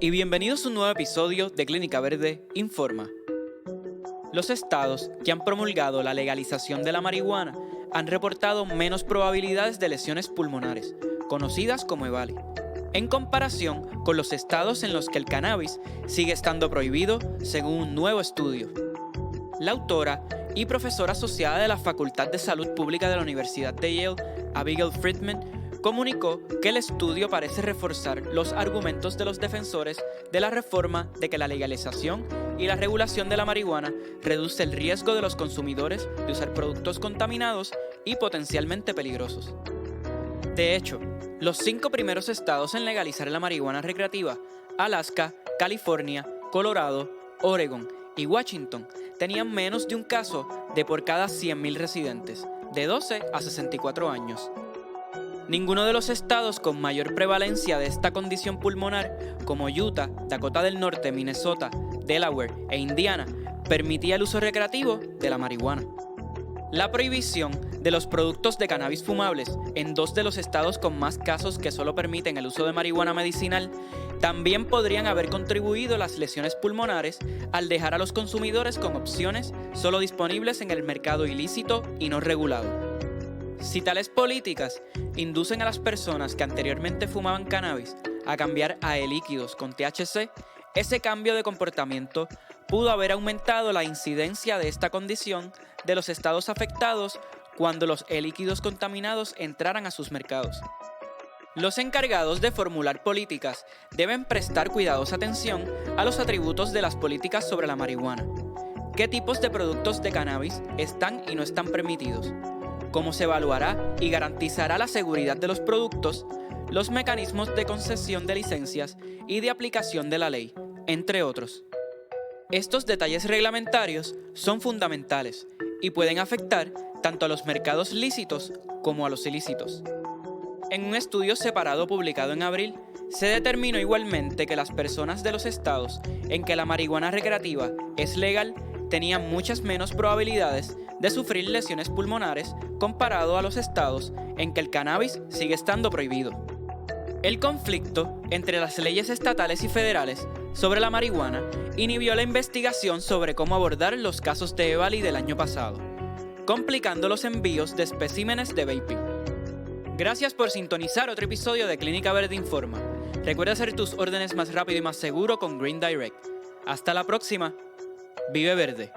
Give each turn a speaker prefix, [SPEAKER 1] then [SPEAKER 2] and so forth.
[SPEAKER 1] Y bienvenidos a un nuevo episodio de Clínica Verde Informa. Los estados que han promulgado la legalización de la marihuana han reportado menos probabilidades de lesiones pulmonares, conocidas como EVALI, en comparación con los estados en los que el cannabis sigue estando prohibido, según un nuevo estudio. La autora y profesora asociada de la Facultad de Salud Pública de la Universidad de Yale, Abigail Friedman, comunicó que el estudio parece reforzar los argumentos de los defensores de la reforma de que la legalización y la regulación de la marihuana reduce el riesgo de los consumidores de usar productos contaminados y potencialmente peligrosos. De hecho, los 5 primeros estados en legalizar la marihuana recreativa, Alaska, California, Colorado, Oregon y Washington, tenían menos de un caso de por cada 100,000 residentes, de 12 a 64 años. Ninguno de los estados con mayor prevalencia de esta condición pulmonar, como Utah, Dakota del Norte, Minnesota, Delaware e Indiana, permitía el uso recreativo de la marihuana. La prohibición de los productos de cannabis fumables en 2 de los estados con más casos que solo permiten el uso de marihuana medicinal también podrían haber contribuido a las lesiones pulmonares al dejar a los consumidores con opciones solo disponibles en el mercado ilícito y no regulado. Si tales políticas inducen a las personas que anteriormente fumaban cannabis a cambiar a e-líquidos con THC, ese cambio de comportamiento pudo haber aumentado la incidencia de esta condición de los estados afectados cuando los e-líquidos contaminados entraran a sus mercados. Los encargados de formular políticas deben prestar cuidadosa atención a los atributos de las políticas sobre la marihuana. ¿Qué tipos de productos de cannabis están y no están permitidos? ¿Cómo se evaluará y garantizará la seguridad de los productos, los mecanismos de concesión de licencias y de aplicación de la ley, entre otros? Estos detalles reglamentarios son fundamentales y pueden afectar tanto a los mercados lícitos como a los ilícitos. En un estudio separado publicado en abril, se determinó igualmente que las personas de los estados en que la marihuana recreativa es legal tenían muchas menos probabilidades de sufrir lesiones pulmonares comparado a los estados en que el cannabis sigue estando prohibido. El conflicto entre las leyes estatales y federales sobre la marihuana inhibió la investigación sobre cómo abordar los casos de EVALI del año pasado, complicando los envíos de especímenes de vaping. Gracias por sintonizar otro episodio de Clínica Verde Informa. Recuerda hacer tus órdenes más rápido y más seguro con Green Direct. Hasta la próxima. Vive verde.